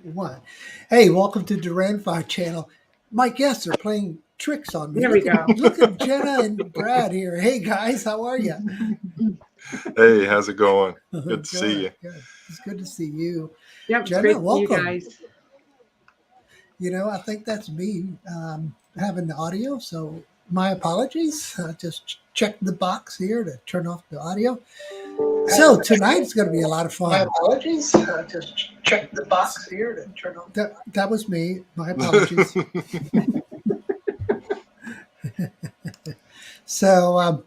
One. Hey, welcome to Duranfire channel. My guests are playing tricks on me. There we go. Look at Jenna and Brad here. Hey guys, how are you? Hey, how's it going? Good to see you. Good. It's good to see you. Yep, Jenna, it's great to see welcome. you guys. I think that's me having the audio, so my apologies. Just check the box here to turn off the audio. So tonight's going to be a lot of fun. My apologies. Just check the box here to turn on. That was me. My apologies. So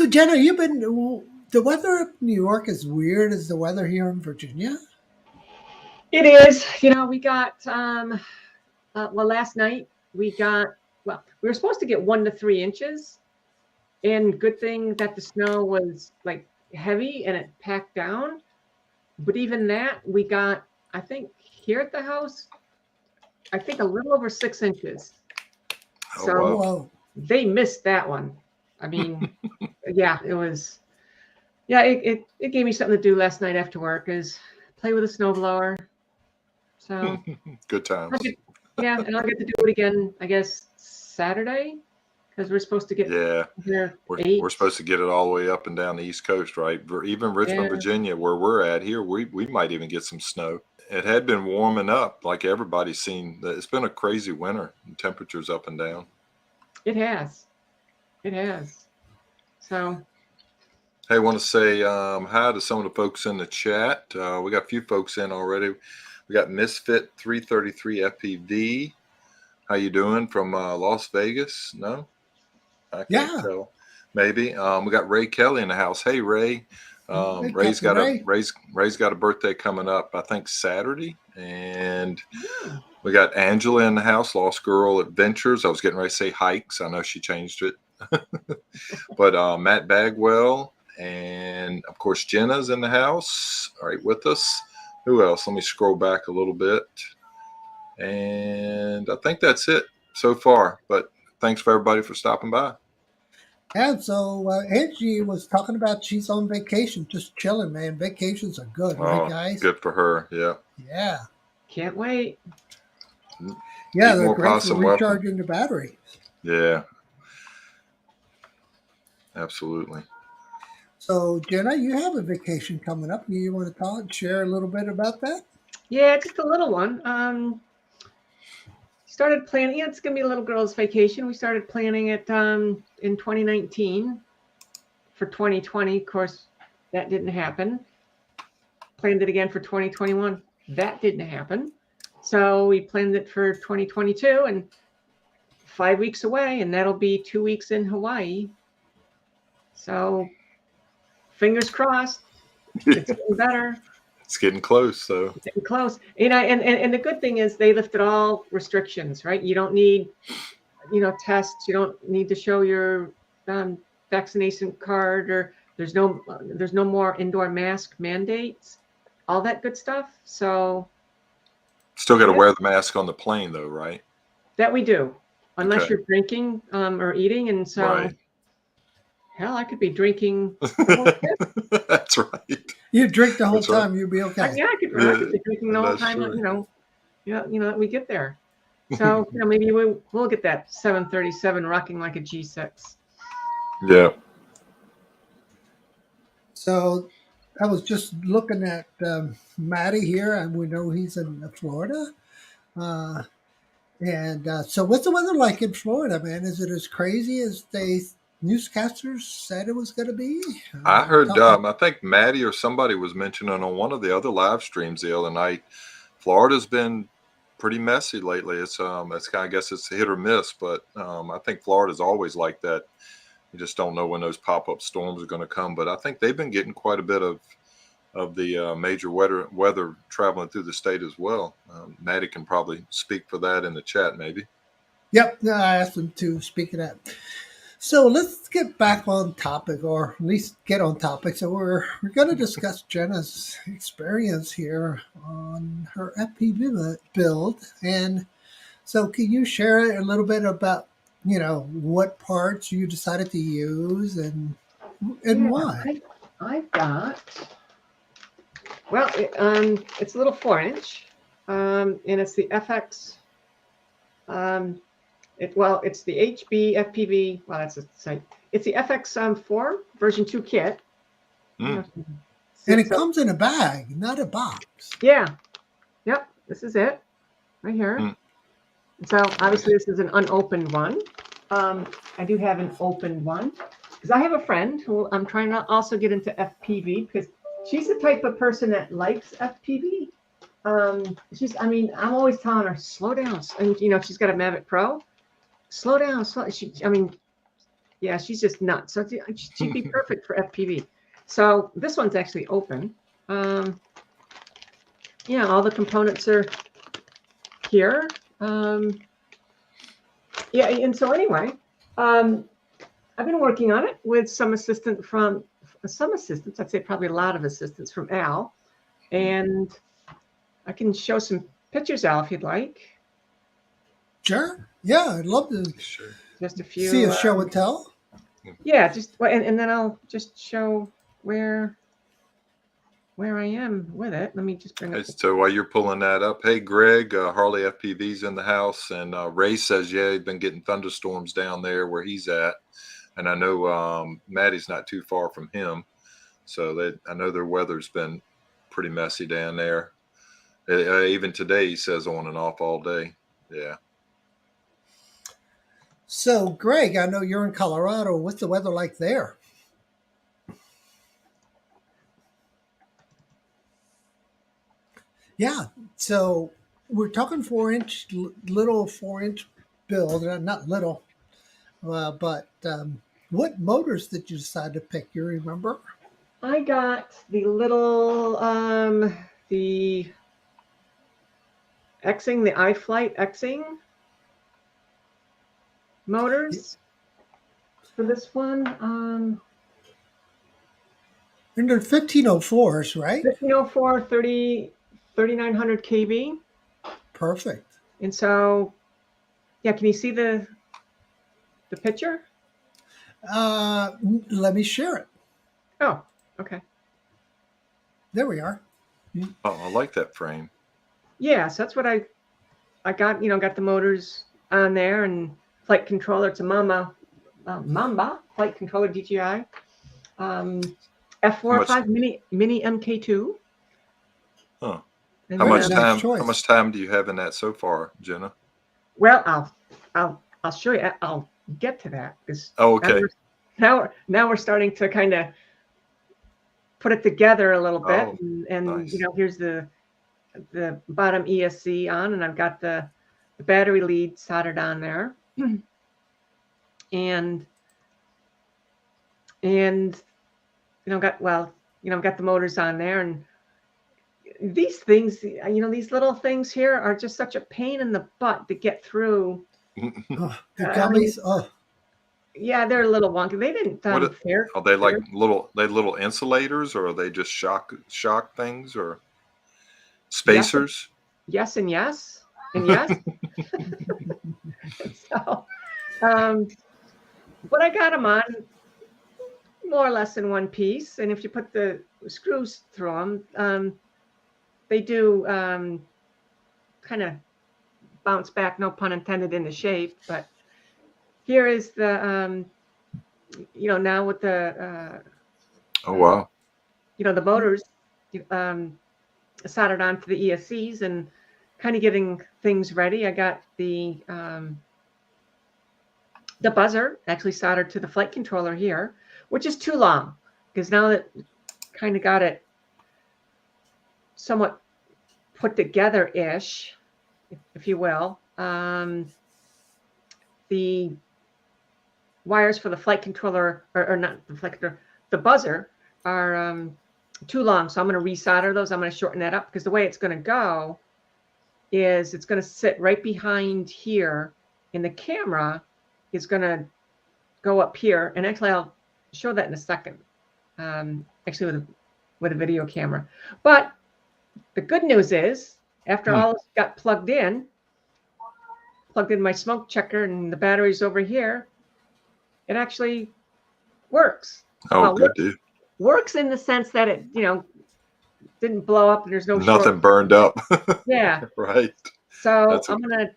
Jenna, you've been. The weather in New York is weird as the weather here in Virginia. It is. We got last night we were supposed to get 1 to 3 inches, and good thing that the snow was like heavy and it packed down. But even that, we got, I think here at the house, I think a little over 6 inches. Oh, So wow. they missed that one. I mean, yeah, it was. Yeah, it gave me something to do last night after work, is play with a snowblower. So Good times. and I'll get to do it again, I guess, Saturday, because we're supposed to get here. We're supposed to get it all the way up and down the East Coast, right? Even Richmond, Virginia, where we're at here, we might even get some snow. It had been warming up, like everybody's seen. It's been a crazy winter. Temperatures up and down. It has. So. Hey, I want to say hi to some of the folks in the chat. We got a few folks in already. We got Misfit 333 FPV. How you doing from Las Vegas? No, I can't tell. Maybe. We got Ray Kelly in the house. Hey, Ray. Ray's got a birthday coming up, I think Saturday, and we got Angela in the house. Lost Girl Adventures. I was getting ready to say hikes. I know she changed it, but Matt Bagwell. And of course, Jenna's in the house, all right, with us. Who else? Let me scroll back a little bit. And I think that's it so far. But thanks for everybody for stopping by. And so Angie was talking about she's on vacation, just chilling, man. Vacations are good, right, guys? Good for her, yeah. Yeah. Can't wait. Yeah, they're great for recharging the battery. Yeah. Absolutely. So, Jenna, you have a vacation coming up. You want to share a little bit about that? Yeah, just a little one. Started planning. It's going to be a little girl's vacation. We started planning it in 2019 for 2020. Of course, that didn't happen. Planned it again for 2021. That didn't happen. So we planned it for 2022 and 5 weeks away, and that'll be 2 weeks in Hawaii. So fingers crossed, it's getting better. It's getting close, though. It's getting close. And the good thing is they lifted all restrictions, right? You don't need, tests. You don't need to show your vaccination card, or there's no more indoor mask mandates, all that good stuff. So still got to wear the mask on the plane, though, right? That we do, unless you're drinking or eating, and so. Right. Hell, I could be drinking. That's right. You drink the whole time, you'll be okay. Yeah, I could be drinking the whole time. True. We get there. So maybe we'll get that 737 rocking like a G6. Yeah. So I was just looking at Matty here, and we know he's in Florida. So what's the weather like in Florida, man? Is it as crazy as newscasters said it was going to be? I heard, I think Maddie or somebody was mentioning on one of the other live streams the other night, Florida's been pretty messy lately. It's I guess it's hit or miss, but I think Florida's always like that. You just don't know when those pop-up storms are going to come. But I think they've been getting quite a bit of the major weather traveling through the state as well. Maddie can probably speak for that in the chat, maybe. Yep, I asked him to speak of that. So let's get back on topic, or at least get on topic. So we're going to discuss Jenna's experience here on her FPV build. And so can you share a little bit about, what parts you decided to use and why? I've got, it's a little 4-inch. and it's the FX. It's the HB FPV. Well, that's a site. It's the FX4 version 2 kit. Mm. And it comes in a bag, not a box. Yeah. Yep. This is it right here. Mm. So obviously this is an unopened one. I do have an opened one because I have a friend who I'm trying to also get into FPV because she's the type of person that likes FPV. I'm always telling her, slow down. And, she's got a Mavic Pro. Slow down. She's just nuts. So she'd be perfect for FPV. So this one's actually open. All the components are here. And so anyway, I've been working on it with some assistance, I'd say probably a lot of assistance from Al. And I can show some pictures, Al, if you'd like. Sure. Yeah, I'd love to Just a few. see a show and tell. Yeah, and then I'll just show where I am with it. Let me just bring up. So while you're pulling that up, hey Greg, Harley FPV's in the house, and Ray says he's been getting thunderstorms down there where he's at, and I know Maddie's not too far from him, so I know their weather's been pretty messy down there. Even today, he says on and off all day. Yeah. So, Greg, I know you're in Colorado. What's the weather like there? Yeah. So we're talking 4-inch, little 4-inch build, not little, but what motors did you decide to pick? You remember? I got the little, the Xing, the iFlight Xing motors for this one. And they're 1504s, right? 1504, 3900 kV. Perfect. And so, yeah, can you see the picture? Let me share it. Oh, okay. There we are. Oh, I like that frame. Yeah, so that's what I got. Got the motors on there and flight controller. It's a Mamba Flight controller DJI. F45 mini MK2. Huh. And How much nice time? choice. How much time do you have in that so far, Jenna? Well, I'll show you. I'll get to that because okay. Now we're starting to kind of put it together a little bit, and nice. Here's the bottom ESC on, and I've got the battery lead soldered on there, and got the motors on there, and these things, these little things here are just such a pain in the butt to get through. Oh, the gummies. Yeah, they're a little wonky. They didn't fair. Are they like little insulators, or are they just shock things, or spacers? Yes and yes and yes. So, but I got them on more or less in one piece, and if you put the screws through them, they do kind of bounce back, no pun intended, into shape. But here is the, now with the, Oh, wow. The motors soldered onto the ESCs and kind of getting things ready. I got the buzzer actually soldered to the flight controller here, which is too long because now that kind of got it somewhat put together-ish, if you will. The wires for the flight controller, or not the flight controller, the buzzer are too long. So I'm going to resolder those. I'm going to shorten that up because the way it's going to go is it's going to sit right behind here, and the camera is going to go up here. And actually, I'll show that in a second, actually with a video camera. But the good news is, after all this got plugged in my smoke checker and the battery's over here, it actually works. Oh, good, dude. Works in the sense that it, didn't blow up and there's no Nothing short. burned up. Yeah. Right. So That's I'm going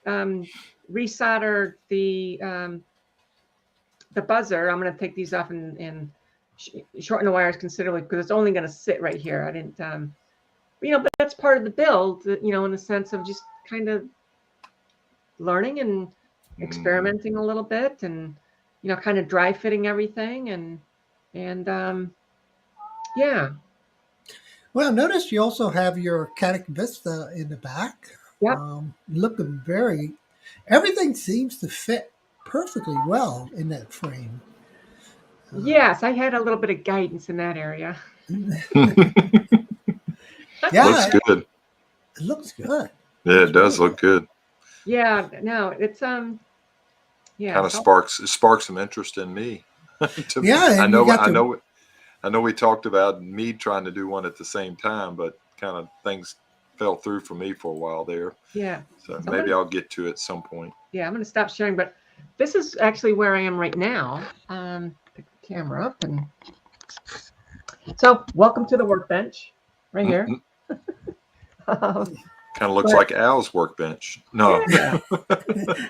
to resolder the buzzer. I'm going to take these off and shorten the wires considerably because it's only going to sit right here. I didn't, but that's part of the build, in the sense of just kind of learning and experimenting a little bit and, kind of dry fitting everything. And yeah. Well, notice you also have your Caddx Vista in the back. Yep. Looking everything seems to fit perfectly well in that frame. Yes, I had a little bit of guidance in that area. Yeah, Looks good. It looks good. Yeah, it does look good. Yeah, no, it's yeah. Kind of sparks some interest in me. Yeah, I and know we talked about me trying to do one at the same time, but kind of things fell through for me for a while there. Yeah. So maybe I'll get to it at some point. Yeah, I'm going to stop sharing, but this is actually where I am right now. Pick the camera up and so welcome to the workbench right here. Kind of looks like Al's workbench. No. Yeah.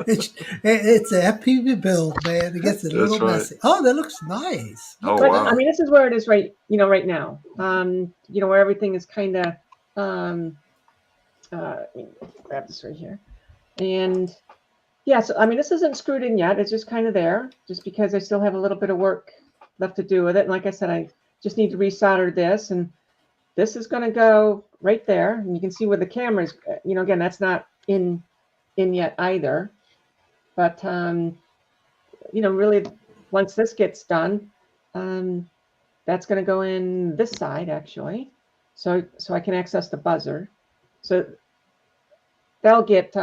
it's a FPV build, man. It gets a little messy. Oh, that looks nice. Oh, but, wow. I mean, this is where it is right now. Where everything is kind of, let me grab this right here. And yeah, so I mean, this isn't screwed in yet. It's just kind of there, just because I still have a little bit of work left to do with it. And like I said, I just need to resolder this, and this is going to go right there. And you can see where the camera is. Again, that's not in yet either. But really, once this gets done, that's going to go in this side actually, so I can access the buzzer. So that'll get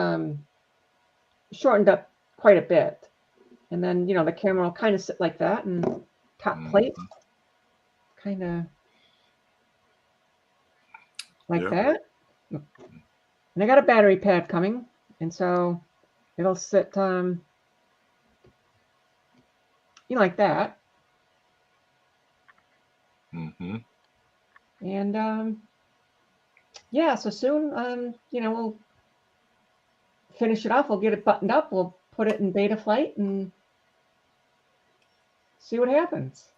shortened up quite a bit, and then the camera will kind of sit like that, and top plate kind of like that. And I got a battery pad coming, and so it'll sit like that. And yeah, so soon we'll finish it off. We'll get it buttoned up. We'll put it in beta flight and see what happens.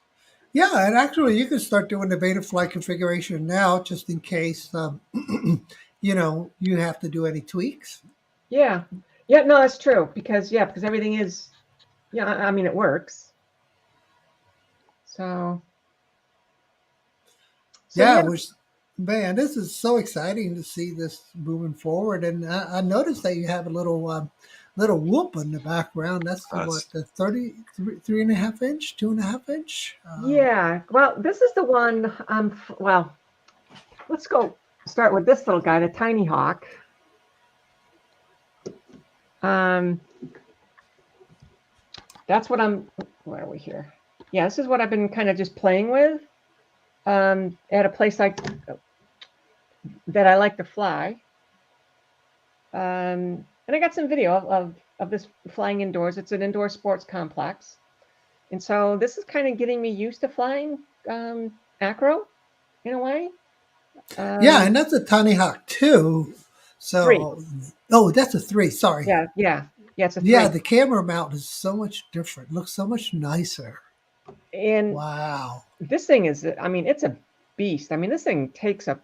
Yeah, and actually, you can start doing the beta flight configuration now, just in case you have to do any tweaks. Yeah, no, that's true because everything is, I mean, it works. So yeah, man, this is so exciting to see this moving forward. And I noticed that you have a little whoop in the background. That's what, the 3.5 inch, 2.5 inch? Yeah, well, this is the one. Well, let's go start with this little guy, the Tiny Hawk. That's what where are we here? Yeah, this is what I've been kind of just playing with at a place that I like to fly. And I got some video of this flying indoors. It's an indoor sports complex. And so this is kind of getting me used to flying acro in a way. Yeah, and that's a Tiny Hawk 2. So, 3. Oh, that's a 3. Sorry. Yeah, it's a 3. Yeah, the camera mount is so much different. Looks so much nicer. And wow, this thing is, I mean, it's a beast. I mean, this thing takes a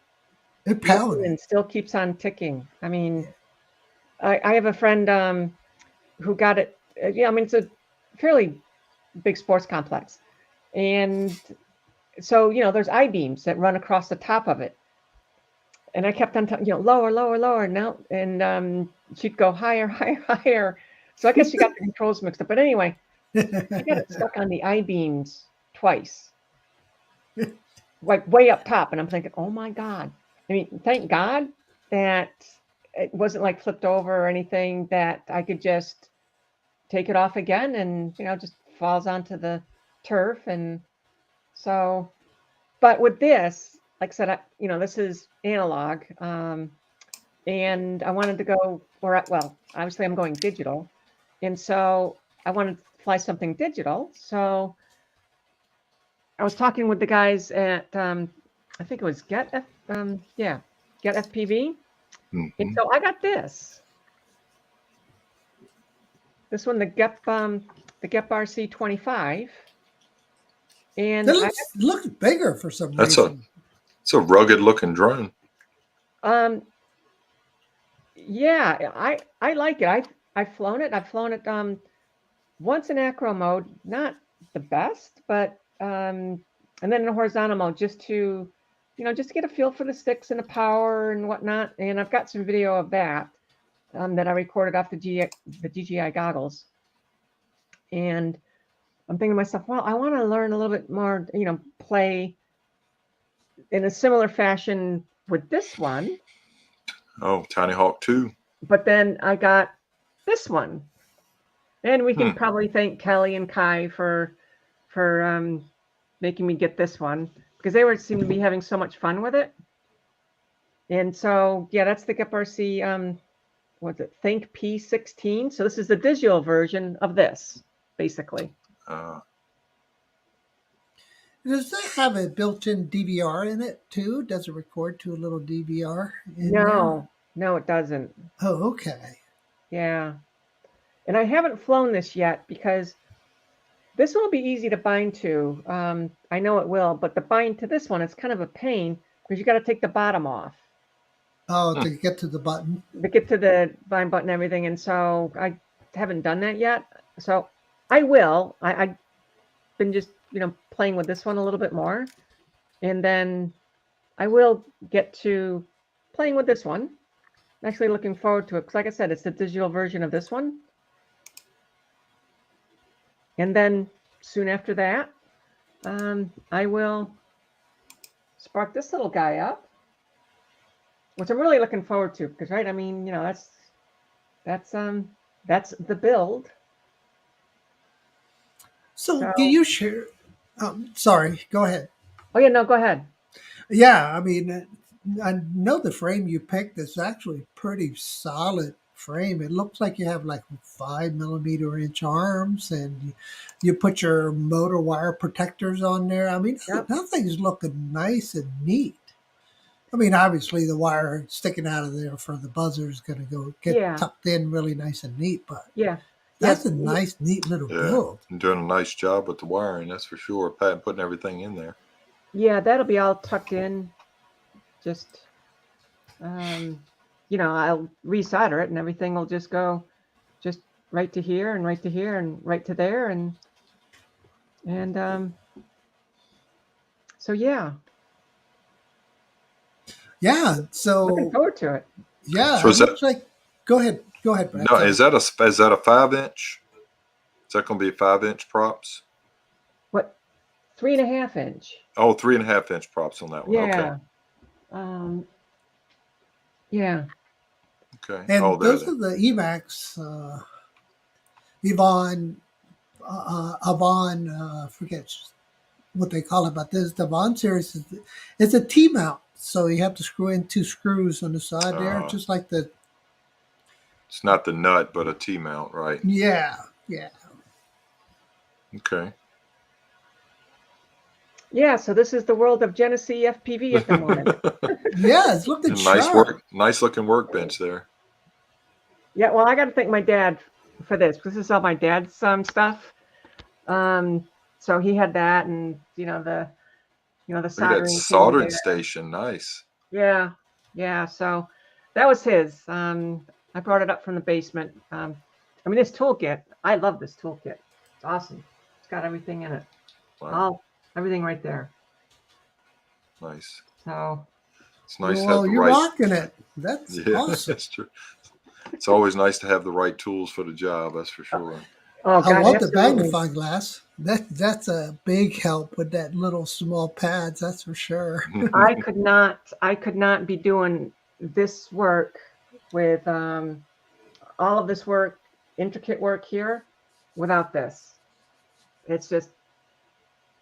pound and still keeps on ticking. I mean, I have a friend who got it. I mean, it's a fairly big sports complex, and so there's I-beams that run across the top of it, and I kept on lower now, and she'd go higher. So I guess she got the controls mixed up, but anyway, I got it stuck on the I-beams twice, like way up top, and I'm thinking, oh my God. I mean, thank God that it wasn't like flipped over or anything, that I could just take it off again and, just falls onto the turf. And so, but with this, like I said, this is analog. And I wanted to go, well, obviously I'm going digital. And so I wanted to fly something digital. So I was talking with the guys at I think it was Get FPV. And Mhm. so I got this. This one, the Gep RC 25. And It looks bigger for some That's reason. it's a rugged looking drone. Yeah, I like it. I've flown it. I've flown it once in acro mode, not the best, but and then in horizontal mode just to just to get a feel for the sticks and the power and whatnot. And I've got some video of that that I recorded off the Dji Goggles. And I'm thinking to myself, well, I want to learn a little bit more, play in a similar fashion with this one. Oh, Tiny Hawk 2. But then I got this one. And we can probably thank Kelly and Kai for making me get this one, because they seem to be having so much fun with it. And so, yeah, that's the Gep RC, what's it, Think P16. So this is the digital version of this, basically. Does that have a built-in DVR in it too? Does it record to a little DVR? No, it doesn't. Oh, okay. Yeah. And I haven't flown this yet because this one will be easy to bind to. I know it will, but the bind to this one, it's kind of a pain because you got to take the bottom off. Oh, to get to the button. To get to the bind button and everything. And so I haven't done that yet. So I will. I've been just, playing with this one a little bit more. And then I will get to playing with this one. I'm actually looking forward to it. Because like I said, it's the digital version of this one. And then soon after that, I will spark this little guy up, which I'm really looking forward to. Because, right, I mean, that's the build. So can you share? Sorry, go ahead. Oh yeah, no, go ahead. Yeah, I mean, I know the frame you picked is actually pretty solid frame. It looks like you have like 5mm arms, and you put your motor wire protectors on there. I mean, Yep. that thing's looking nice and neat. I mean, obviously the wire sticking out of there for the buzzer is going to get tucked in really nice and neat, but yeah, that's a nice, neat little build. You're doing a nice job with the wiring, that's for sure. Pat putting everything in there. Yeah, that'll be all tucked in. Just, I'll resolder it and everything will just go just right to here and right to here and right to there. And so, yeah. Yeah, so looking forward to it. Yeah, so it looks like. Go ahead, Brad. No, is that a 5-inch? Is that going to be 5-inch props? What, 3.5-inch? Oh, 3.5-inch props on that one. Yeah. Okay. Yeah. Okay. And those are the Emacs. Avon, forget what they call it, but this the Avon series is a T-mount, so you have to screw in 2 screws on the side there, just like the. It's not the nut, but a T-mount, right? Yeah. Okay. Yeah, so this is the world of Jenna C FPV at the moment. Yeah, it's looking sharp. Nice looking workbench there. Yeah, well, I got to thank my dad for this, because this is all my dad's stuff. So he had that, and the soldering station, nice. Yeah. So that was his. I brought it up from the basement. I mean, this toolkit. I love this toolkit. It's awesome. It's got everything in it. Wow. Everything right there. Nice. So it's nice. Well, you're rocking it. That's awesome. That's true. It's always nice to have the right tools for the job. That's for sure. Oh, God, I love the magnifying glass. That's a big help with that little small pads. That's for sure. I could not be doing this work with all of this work, intricate work here, without this. It's just,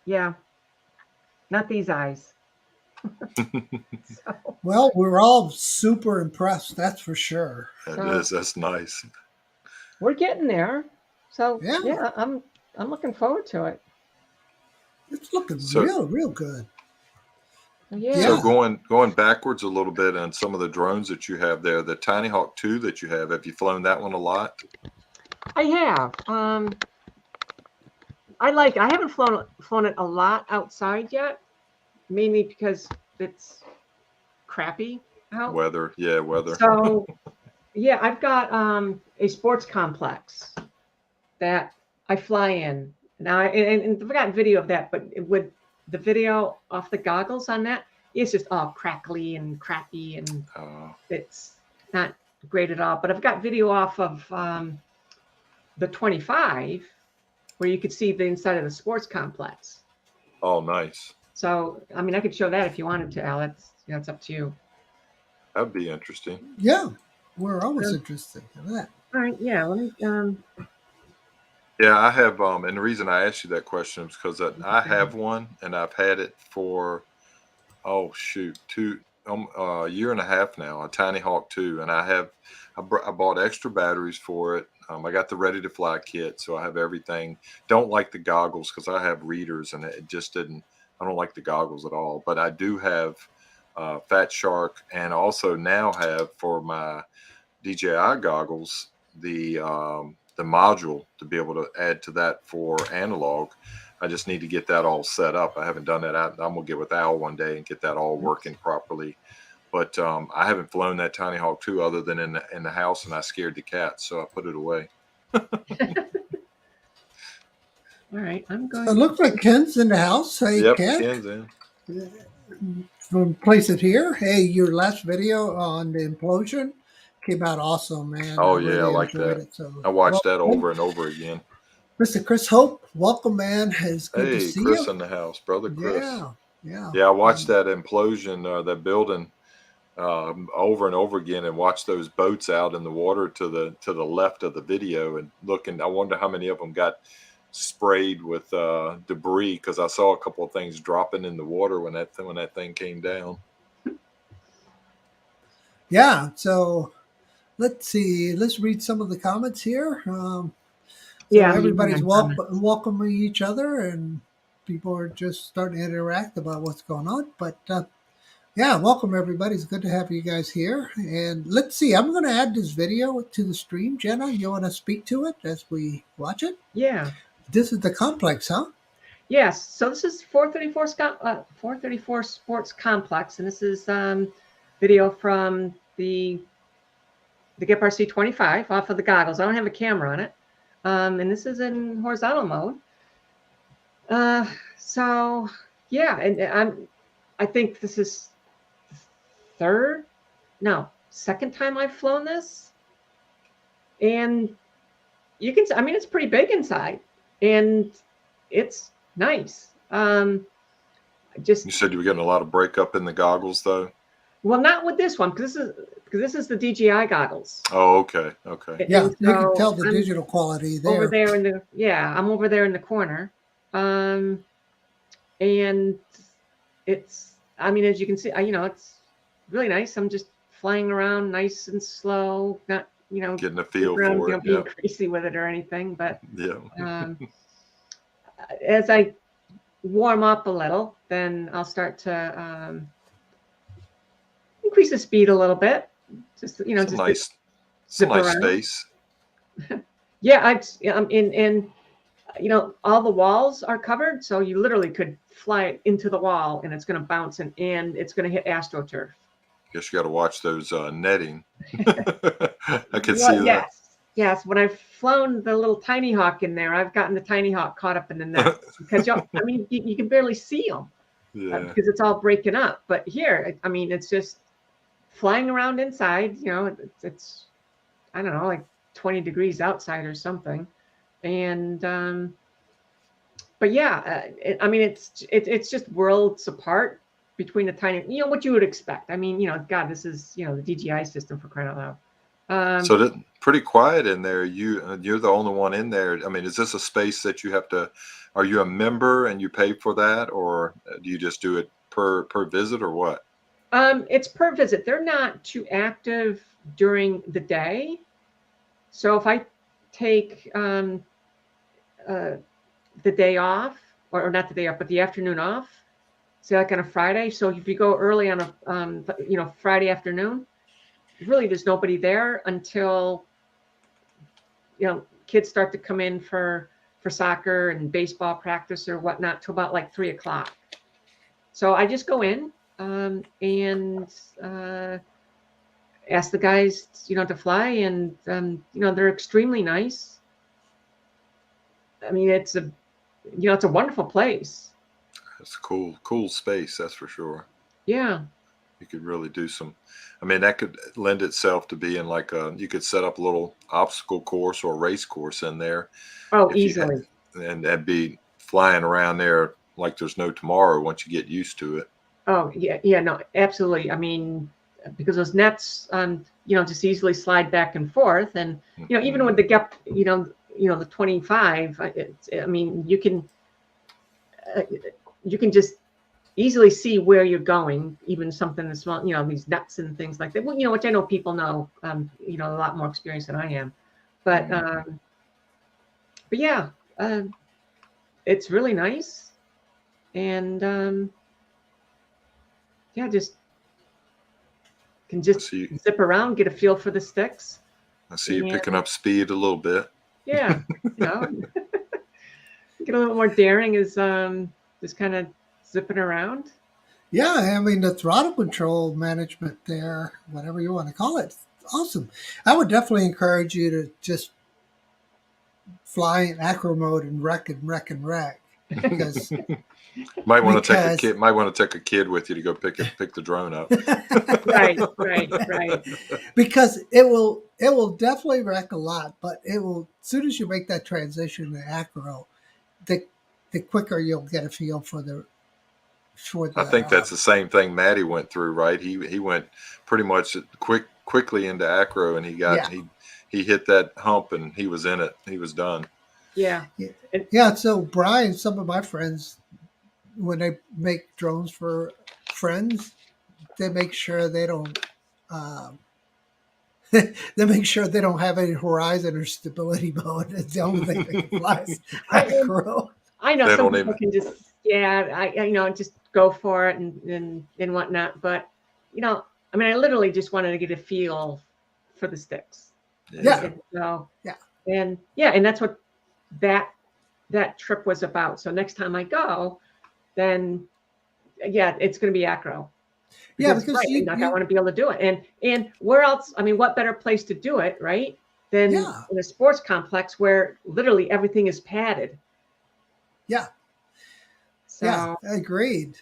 not these eyes. So. Well, we're all super impressed. That's for sure. It is. That's nice. We're getting there. So yeah, I'm looking forward to it. It's looking real good. Yeah. So going backwards a little bit on some of the drones that you have there, the Tiny Hawk 2 that you have you flown that one a lot? I have. I haven't flown it a lot outside yet, mainly because it's crappy out. Weather. So yeah, I've got a sports complex that I fly in now, and I've got video of that, but with the video off the goggles on that, it's just all crackly and crappy, and it's not great at all. But I've got video off of the 25 where you could see the inside of the sports complex. Oh, nice. So, I mean, I could show that if you wanted to, Al. It's up to you. That'd be interesting. Yeah, we're always interested in that. All right, yeah. Let me. Yeah, I have. And the reason I asked you that question is because I have one, and I've had it for, a year and a half now. A Tiny Hawk 2, and I bought extra batteries for it. I got the ready to fly kit, so I have everything. Don't like the goggles because I have readers, and it just didn't. I don't like the goggles at all. But I do have Fat Shark, and also now have for my DJI goggles the module to be able to add to that for analog. I just need to get that all set up. I haven't done that. I'm gonna get with Al one day and get that all working properly. But I haven't flown that Tiny Hawk 2 other than in the house, and I scared the cats, so I put it away. All right, I'm going. It looks like Ken's in the house. Hey, Yep, Ken. Ken's in. We'll place it here. Hey, your last video on the implosion came out awesome, man. Oh, really yeah, I like enjoyed that. it, so. I watched that over and over again. Mr. Chris Hope, welcome, man. It's good to Hey, see Chris you. in the house, brother Chris. Yeah. Yeah, I watched that implosion, that building, over and over again, and watched those boats out in the water to the left of the video, and looking. I wonder how many of them got sprayed with debris, because I saw a couple of things dropping in the water when that thing came down. Yeah. So let's see. Let's read some of the comments here. Everybody's welcoming each other, and people are just starting to interact about what's going on. But yeah, welcome everybody. It's good to have you guys here. And let's see. I'm going to add this video to the stream. Jenna, you want to speak to it as we watch it? Yeah. This is the complex, huh? Yes. So this is 434 Sports Complex, and this is video from the Gep RC 25 off of the goggles. I don't have a camera on it, and this is in horizontal mode. So yeah, and I think this is second time I've flown this, and you can. I mean, it's pretty big inside, and it's nice. You said you were getting a lot of breakup in the goggles, though. Well, not with this one, because this is the DJI goggles. Oh, okay. Yeah, And you can tell the digital quality there. Over there I'm over there in the corner, and it's. I mean, as you can see, it's really nice. I'm just flying around, nice and slow, not getting a feel for it. Being crazy with it or anything, but yeah. As I warm up a little, then I'll start to increase the speed a little bit. Just nice space. Yeah, I'm in. All the walls are covered, so you literally could fly it into the wall, and it's going to bounce, and it's going to hit AstroTurf. Guess you got to watch those netting. I can see that. Yes. When I've flown the little Tiny Hawk in there, I've gotten the Tiny Hawk caught up in the net because you can barely see them because it's all breaking up. But here, I mean, it's just flying around inside. It's I don't know, like 20 degrees outside or something, and but yeah, I mean, it's just worlds apart between the tiny, what you would expect. I mean, God, this is the DJI system, for crying out loud. So that's pretty quiet in there. You're the only one in there. I mean, is this a space that you have to? Are you a member and you pay for that, or do you just do it per visit, or what? It's per visit. They're not too active during the day. So if I take the day off, or not the day off, but the afternoon off, say like on a Friday. So if you go early on a Friday afternoon, really there's nobody there until kids start to come in for soccer and baseball practice or whatnot till about like 3:00. So I just go in and ask the guys, to fly, and they're extremely nice. I mean, it's a wonderful place. It's a cool space, that's for sure. Yeah. You could really do some. I mean, that could lend itself to being like you could set up a little obstacle course or race course in there. Oh, easily. And be flying around there like there's no tomorrow once you get used to it. Oh, yeah, no, absolutely. I mean, because those nets, just easily slide back and forth, and even with the gap, the 25, I mean, you can just easily see where you're going, even something as small, these nets and things like that. Well, which I know people know, a lot more experience than I am, but yeah, it's really nice, and yeah, just zip around, get a feel for the sticks. I see you picking up speed a little bit. Yeah, get a little more daring as just kind of zipping around. Yeah, I mean, the throttle control management there, whatever you want to call it, awesome. I would definitely encourage you to just fly in acro mode and wreck, because might want to take a kid with you to go pick the drone up. right. Because it will definitely wreck a lot, but it will, as soon as you make that transition to acro, the quicker you'll get a feel for the. I think that's the same thing Maddie went through, right? He went pretty much quickly into acro, and he hit that hump, and he was in it. He was done. Yeah. So Brian, some of my friends, when they make drones for friends, they make sure they don't. They make sure they don't have any horizon or stability mode. It's the only thing they can fly is acro. I know some people can just just go for it and whatnot. But I mean, I literally just wanted to get a feel for the sticks. Yeah. And that's what that trip was about. So next time I go, then it's going to be acro. Because I want to be able to do it. And where else? I mean, what better place to do it, right? Than in a sports complex where literally everything is padded. Yeah. So, agreed.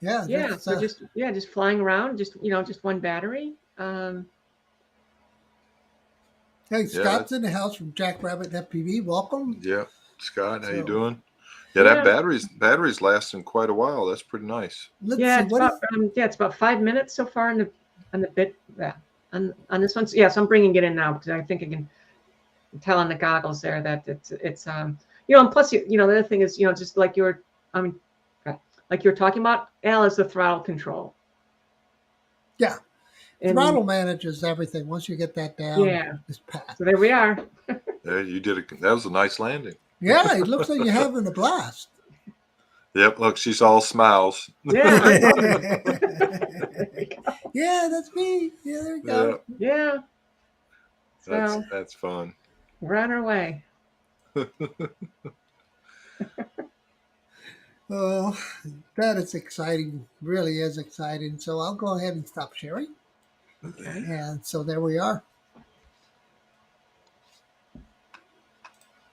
Yeah. So just flying around, just one battery. Hey, Scott's in the house from Jackrabbit FPV. Welcome. Yeah, Scott, how you doing? Yeah, that battery's lasting quite a while. That's pretty nice. It's about 5 minutes so far on the bit. Yeah, on this one. So I'm bringing it in now because I think I can tell on the goggles there that it's and plus the other thing is just like you were talking about, Al, is the throttle control. Yeah. Throttle manages everything. Once you get that down, it's passed. So there we are. Yeah, you did it. That was a nice landing. Yeah, it looks like you're having a blast. Yep, look, she's all smiles. Yeah. Yeah, that's me. Yeah, there you go. Yeah. That's fun. We're on our way. Well, that is exciting. Really is exciting. So I'll go ahead and stop sharing. Okay. And so there we are.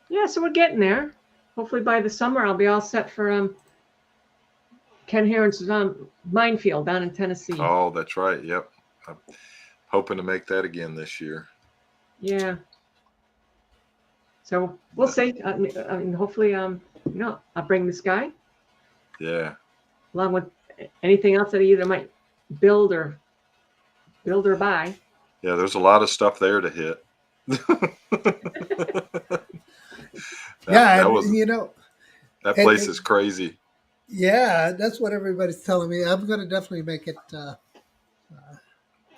Yeah, so we're getting there. Hopefully by the summer I'll be all set for Ken Heron's minefield down in Tennessee. Oh, that's right. Yep. I'm hoping to make that again this year. Yeah. So we'll see. I mean, hopefully, I'll bring this guy. Yeah. Along with anything else that I either might build or buy. Yeah, there's a lot of stuff there to hit. That place is crazy. Yeah, that's what everybody's telling me. I'm going to definitely make it.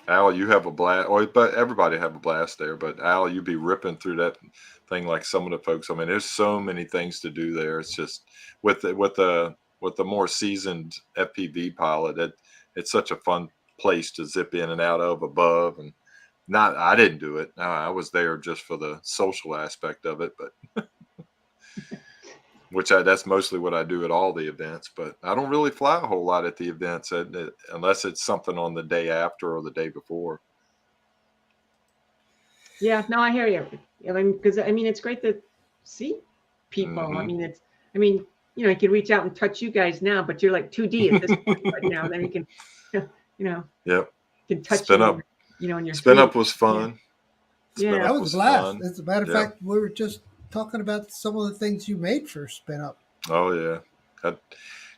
Al, you have a blast. But everybody have a blast there. But Al, you'd be ripping through that thing like some of the folks. I mean, there's so many things to do there. It's just with with the more seasoned FPV pilot, it's such a fun place to zip in and out of above. And I didn't do it. I was there just for the social aspect of it, but that's mostly what I do at all the events. But I don't really fly a whole lot at the events unless it's something on the day after or the day before. Yeah, no, I hear you. Because it's great to see people. Mm-hmm. I can reach out and touch you guys now, but you're like 2D at this point right now. Then you can, Yep. Can touch Spin you, up. In your Spin sleep. up was fun. Yeah. That was a blast. Fun. As a matter of fact, we were just talking about some of the things you made for Spin Up. Oh yeah,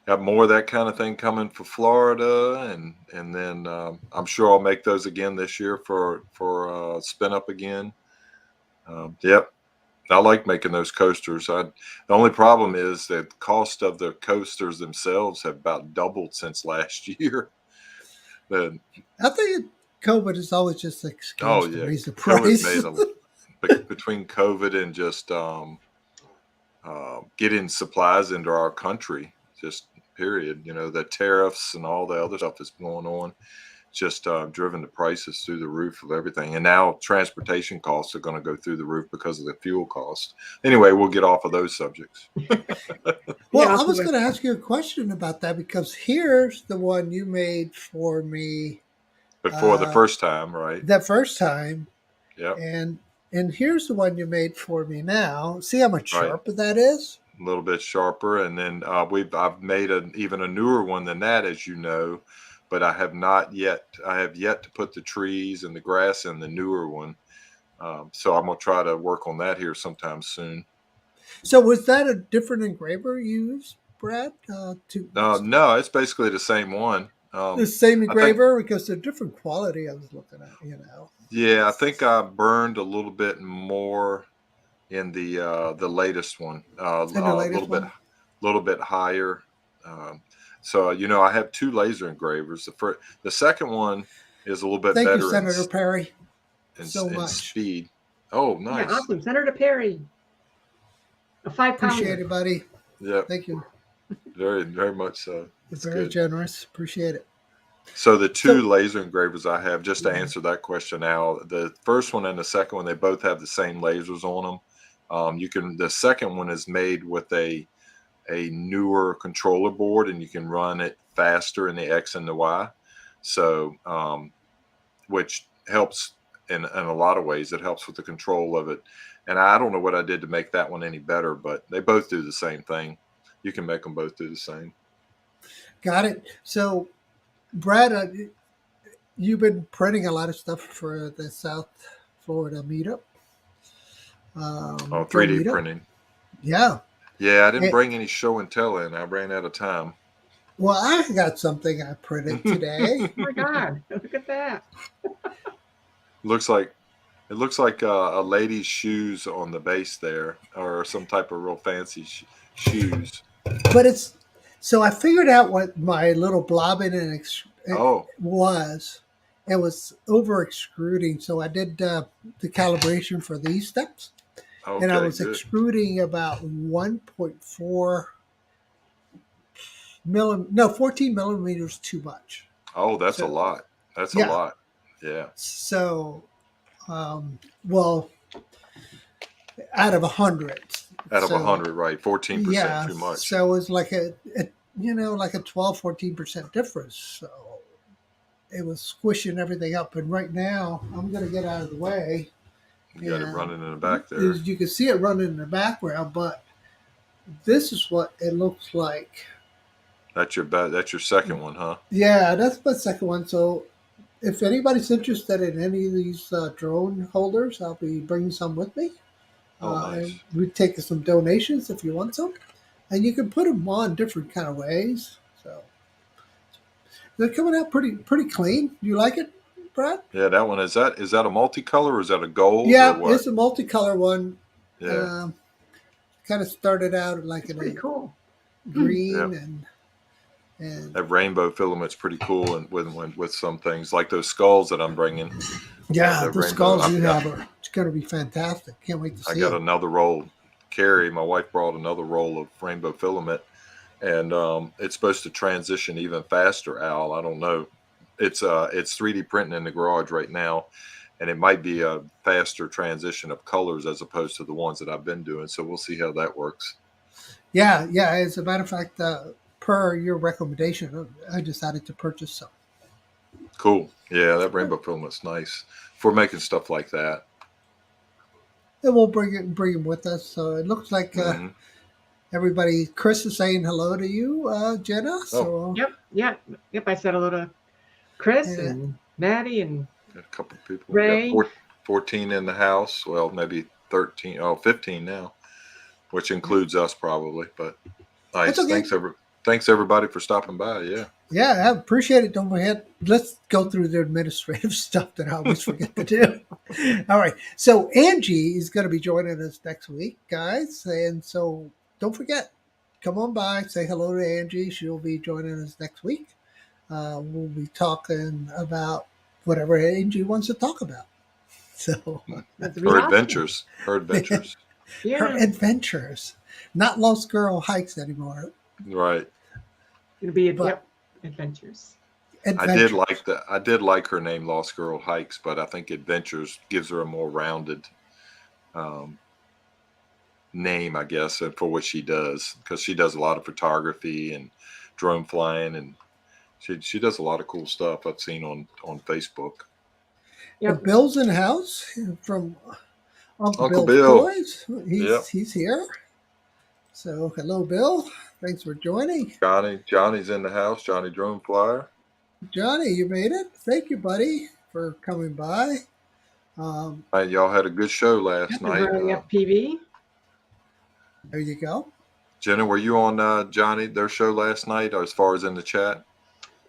got more of that kind of thing coming for Florida, and then I'm sure I'll make those again this year for Spin Up again. Yep, I like making those coasters. The only problem is that the cost of the coasters themselves have about doubled since last year. I think COVID is always just an excuse to raise the COVID price. between COVID and just getting supplies into our country, just period. The tariffs and all the other stuff that's going on, just driven the prices through the roof of everything. And now transportation costs are going to go through the roof because of the fuel cost. Anyway, we'll get off of those subjects. Well, I was going to ask you a question about that, because here's the one you made for me. But for the first time, right? The first time. Yep. And here's the one you made for me now. See how much sharper that is? A little bit sharper. And then I've made even a newer one than that, as you know, but I have yet to put the trees and the grass in the newer one. So I'm going to try to work on that here sometime soon. So was that a different engraver you used, Brad? No, it's basically the same one. The same engraver, because they're different quality I was looking at, Yeah, I think I burned a little bit more in the latest one, a little bit higher. So I have two laser engravers. The second one is a little bit better. Thank you, Senator Perry, so much. Speed. Oh, nice. Yeah, awesome, Senator Perry. A 5 pounder. Appreciate it, buddy. Yeah. Thank you. Very, very much so. It's very generous. Appreciate it. So the two laser engravers I have, just to answer that question now, the first one and the second one, they both have the same lasers on them. The second one is made with a newer controller board, and you can run it faster in the X and the Y. So, which helps in a lot of ways. It helps with the control of it. And I don't know what I did to make that one any better, but they both do the same thing. You can make them both do the same. Got it. So, Brad, you've been printing a lot of stuff for the South Florida Meetup. 3D Meetup. printing. Yeah. Yeah, I didn't bring any show and tell in. I ran out of time. Well, I got something I printed today. Oh my God! Look at that. It looks like a lady's shoes on the base there, or some type of real fancy shoes. But so I figured out what my little blobbing was. It was over extruding. So I did the calibration for these steps. Okay, and I was extruding about 1.4 14 millimeters too much. Oh, that's a lot. That's a lot. Yeah. So, well, out of 100. Out of 100, right? 14% too much. So it was like a 12, 14% difference. So it was squishing everything up. And right now, I'm going to get out of the way. You got it running in the back there. You can see it running in the background, but this is what it looks like. That's your second one, huh? Yeah, that's my second one. So if anybody's interested in any of these drone holders, I'll be bringing some with me. Nice. We're taking some donations if you want some. And you can put them on different kind of ways. So they're coming out pretty clean. You like it, Brad? Yeah, that one. Is that a multicolor or is that a gold? Yeah, it's a multicolor one. Yeah. Kind of started out like pretty cool. Green and that rainbow filament's pretty cool, and with some things like those skulls that I'm bringing. Yeah, the skulls you have it's going to be fantastic. Can't wait to see it. I got another roll. Carrie, my wife, brought another roll of rainbow filament and it's supposed to transition even faster. Al, I don't know. It's 3D printing in the garage right now, and it might be a faster transition of colors as opposed to the ones that I've been doing. So we'll see how that works. Yeah, yeah. As a matter of fact, per your recommendation, I decided to purchase some. Cool. Yeah, that rainbow filament's nice for making stuff like that. And we'll bring them with us. So it looks like everybody. Chris is saying hello to you, Jenna. So Yep. I said hello to Chris and Maddie and a couple of people. Ray. We got 14 in the house. Well, maybe 13. Oh, 15 now, which includes us probably. But nice. Okay. Thanks everybody for stopping by. Yeah. Yeah, I appreciate it. Don't forget. Let's go through the administrative stuff that I always forget to do. All right. So Angie is going to be joining us next week, guys. And so don't forget, come on by, say hello to Angie. She'll be joining us next week. We'll be talking about whatever Angie wants to talk about. So Her adventures. Yeah. Her adventures, not Lost Girl hikes anymore. Right. It'll be adventures. I did like her name, Lost Girl Hikes, but I think Adventures gives her a more rounded name, I guess, for what she does, because she does a lot of photography and drone flying, and she does a lot of cool stuff I've seen on Facebook. Yep. Bill's in the house from Uncle Bill's Bill. Toys. He's here. So hello, Bill. Thanks for joining. Johnny's in the house. Johnny Drone Flyer. Johnny, you made it. Thank you, buddy, for coming by. Y'all had a good show last night. FPV. There you go. Jenna, were you on Johnny their show last night, or as far as in the chat?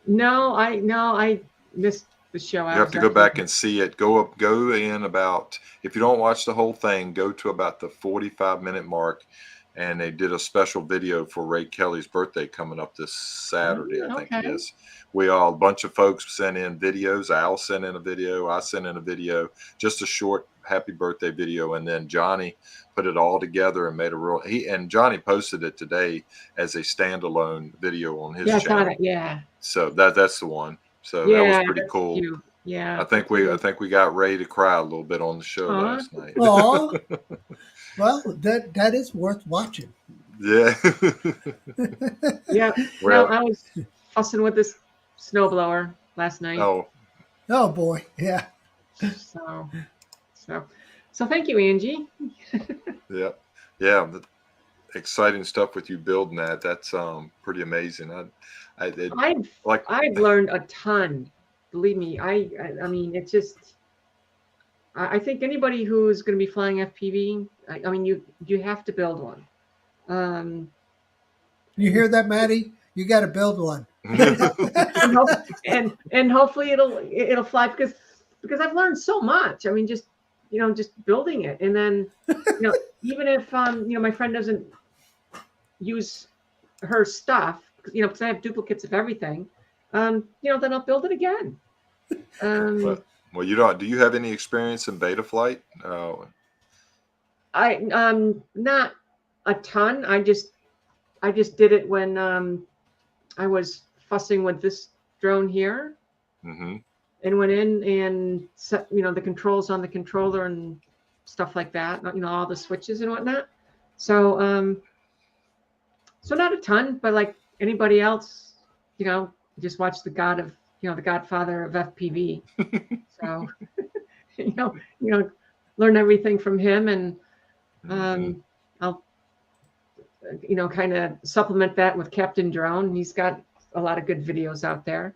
No, I missed the show. You have to go back and see it. Go in about, if you don't watch the whole thing, go to about the 45-minute mark. And they did a special video for Ray Kelly's birthday coming up this Saturday, I think it is. A bunch of folks sent in videos. Al sent in a video. I sent in a video, just a short happy birthday video. And then Johnny put it all together and made and Johnny posted it today as a standalone video on his channel. I got it. Yeah. So that's the one. So that was pretty cool. Cute. Yeah. I think we got Ray to cry a little bit on the show last night. Aw. Well, that is worth watching. Yeah. Yeah. Well, I was fussing with this snowblower last night. Oh boy. Yeah. So thank you, Angie. Yeah. The exciting stuff with you building that. That's pretty amazing. I've learned a ton. Believe me. I mean, it's just, I think anybody who's going to be flying FPV, I mean, you have to build one. You hear that, Maddie? You got to build one. and hopefully it'll fly, because I've learned so much. I mean, just building it, and then even if my friend doesn't use her stuff, because I have duplicates of everything, then I'll build it again. Well, you don't. Do you have any experience in beta flight? I not a ton. I just did it when I was fussing with this drone here, and went in and set the controls on the controller and stuff like that. All the switches and whatnot. So so not a ton, but like anybody else, just watch the Godfather of FPV. So learn everything from him, and I'll kind of supplement that with Captain Drone. He's got a lot of good videos out there.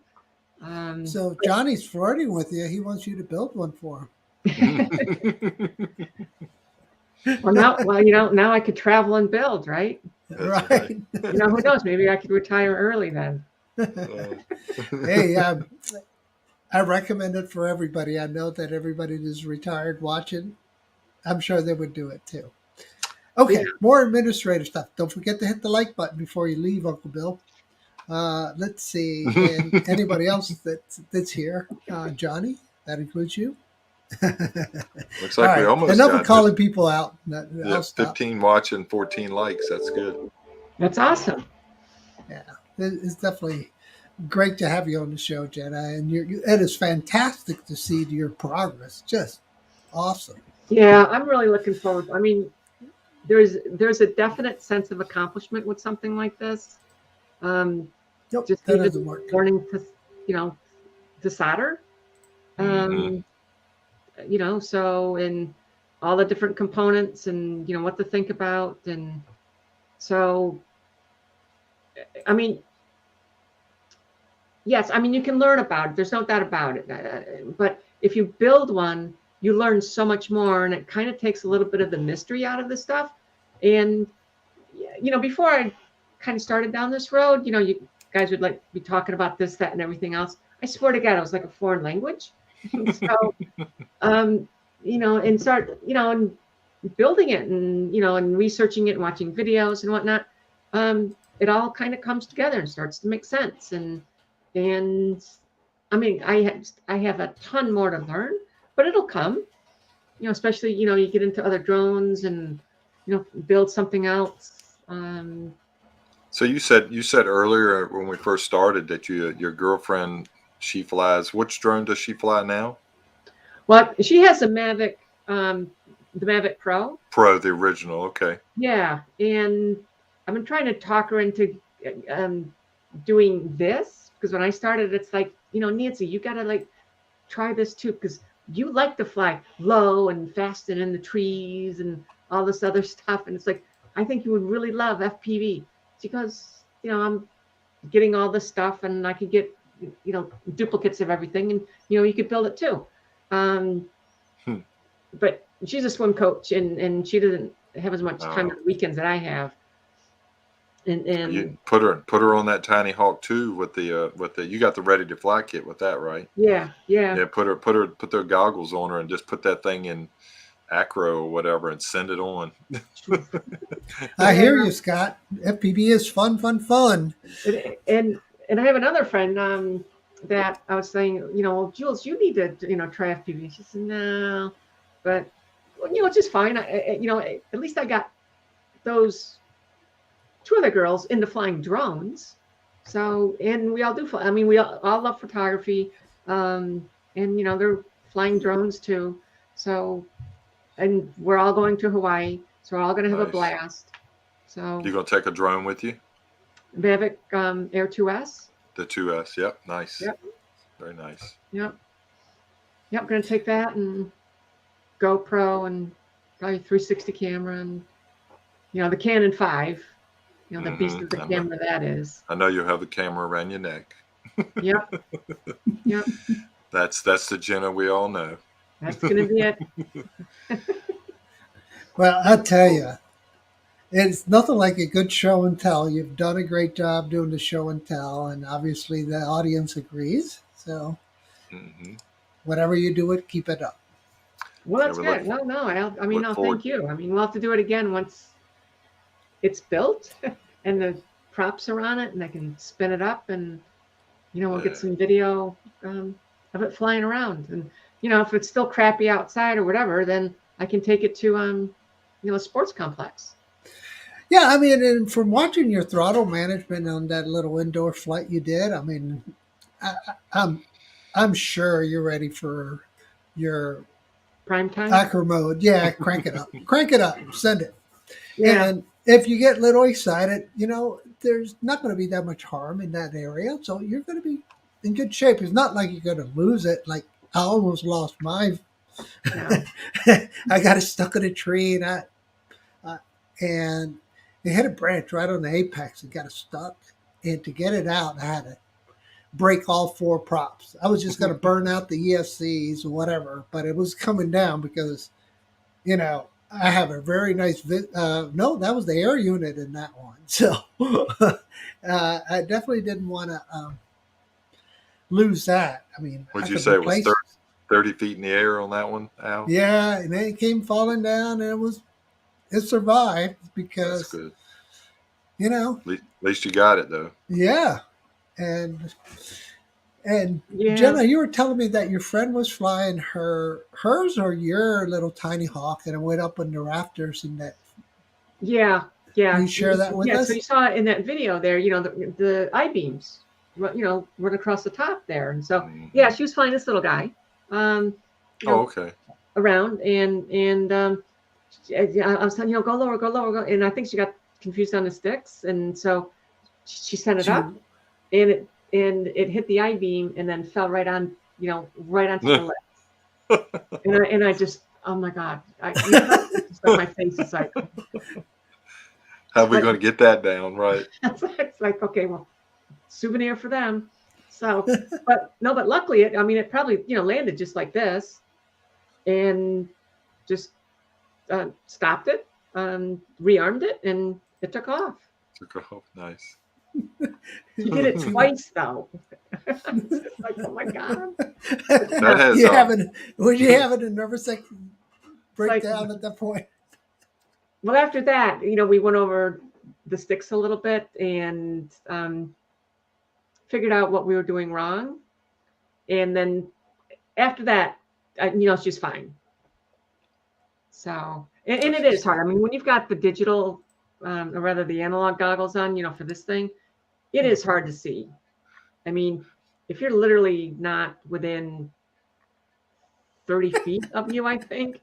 So Johnny's flirting with you. He wants you to build one for him. Now I could travel and build, right? Right. Who knows? Maybe I could retire early then. Hey, I recommend it for everybody. I know that everybody that's retired watching, I'm sure they would do it too. Okay, more administrative stuff. Don't forget to hit the like button before you leave, Uncle Bill. Let's see. And anybody else that's here? Johnny, that includes you. Looks like we almost enough got of calling people out. 15 watching, 14 likes. That's good. That's awesome. Yeah, it's definitely great to have you on the show, Jenna, and it is fantastic to see your progress. Just awesome. Yeah, I'm really looking forward. I mean, there's a definite sense of accomplishment with something like this. Um, Yep, just that even doesn't work. learning to, you know, to solder. Hmm. Um, so and all the different components and what to think about, and so I mean, yes, I mean you can learn about it. There's no doubt about it. But if you build one, you learn so much more, and it kind of takes a little bit of the mystery out of the stuff. And before I kind of started down this road, you guys would like be talking about this, that, and everything else. I swear to God, it was like a foreign language. So, and start, and building it, and and researching it and watching videos and whatnot. It all kind of comes together and starts to make sense. And I mean, I have a ton more to learn, but it'll come. Especially you get into other drones and build something else. So you said earlier when we first started that your girlfriend, she flies. Which drone does she fly now? Well, she has a Mavic, the Mavic Pro. Pro, the original. Okay. Yeah, and I've been trying to talk her into doing this, because when I started, it's like, Nancy, you gotta like try this too, because you like to fly low and fast and in the trees and all this other stuff, and it's like, I think you would really love FPV. She goes, I'm getting all this stuff, and I could get duplicates of everything, and you could build it too. But she's a swim coach, and she doesn't have as much time on the weekends that I have. And you put her on that Tiny Hawk too with the you got the ready to fly kit with that, right? Yeah. Put their goggles on her and just put that thing in acro or whatever and send it on. I hear you, Scott. FPV is fun. And I have another friend that I was saying, well, Jules, you need to try FPV. She said no, but it's just fine. At least I got those two other girls into flying drones. So, and we all do fly. I mean, we all love photography, and they're flying drones too. So, and we're all going to Hawaii, so we're all going to have a blast. So you gonna take a drone with you? Mavic Air 2S. The 2S. Yep. Nice. Yep. Very nice. Yep. Going to take that and GoPro and probably 360 camera and the Canon 5. The beast of the camera that is. I know you have the camera around your neck. Yep. That's the Jenna we all know. That's going to be it. Well, I tell you, it's nothing like a good show and tell. You've done a great job doing the show and tell, and obviously the audience agrees. So, whatever you do, keep it up. Well, that's good. Well, no, thank you. I mean, we'll have to do it again once it's built and the props are on it, and I can spin it up, and we'll get some video of it flying around. And if it's still crappy outside or whatever, then I can take it to a sports complex. Yeah, I mean, and from watching your throttle management on that little indoor flight you did, I mean, I'm sure you're ready for your prime time acro mode. Yeah, crank it up, send it. Yeah. And if you get a little excited, there's not going to be that much harm in that area, so you're going to be in good shape. It's not like you're going to lose it. Like I almost lost mine. No. I got it stuck in a tree, and it hit a branch right on the apex and got it stuck. And to get it out, I had to break all 4 props. I was just going to burn out the ESCs or whatever, but it was coming down because, I have a very nice, no, that was the air unit in that one. So I definitely didn't want to lose that. I mean, would you say it was 30 feet in the air on that one, Al? Yeah, and then it came falling down, and it survived because, that's good. At least you got it though. Yeah, and Jenna, you were telling me that your friend was flying hers or your little Tiny Hawk, and it went up on the rafters and that. Yeah. Yeah. Can you share that with us? So you saw in that video there, the I-beams, run across the top there. And so, yeah, she was flying this little guy, Okay. around and I was telling, go lower, go. And I think she got confused on the sticks. And so she sent it up and it hit the I-beam and then fell right on, right onto the lip. and I just, oh my God, it's like my face is like, how are we going to get that down? Right. It's like, okay, well, souvenir for them. So, but luckily it probably, landed just like this and just stopped it, rearmed it, and it took off. Took off. Nice. She did it twice though. Like, oh my God. That has, would you have a nervous breakdown at that point? Well, after that, we went over the sticks a little bit and figured out what we were doing wrong. And then after that, she's fine. So, and it is hard. I mean, when you've got the digital, or rather the analog goggles on, for this thing, it is hard to see. I mean, if you're literally not within 30 feet of you, I think,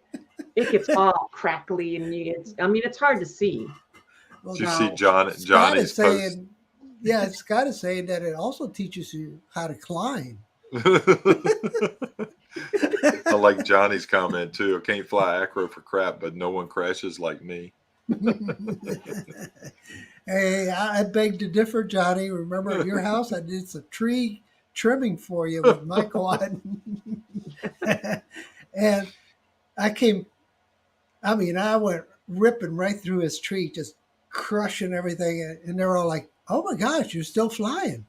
it gets all crackly and it's hard to see. Well, you see Johnny's saying, Scott is saying that it also teaches you how to climb. I like Johnny's comment too. I can't fly acro for crap, but no one crashes like me. Hey, I beg to differ, Johnny. Remember at your house, I did some tree trimming for you with my quad. And I went ripping right through his tree, just crushing everything. And they're all like, oh my gosh, you're still flying.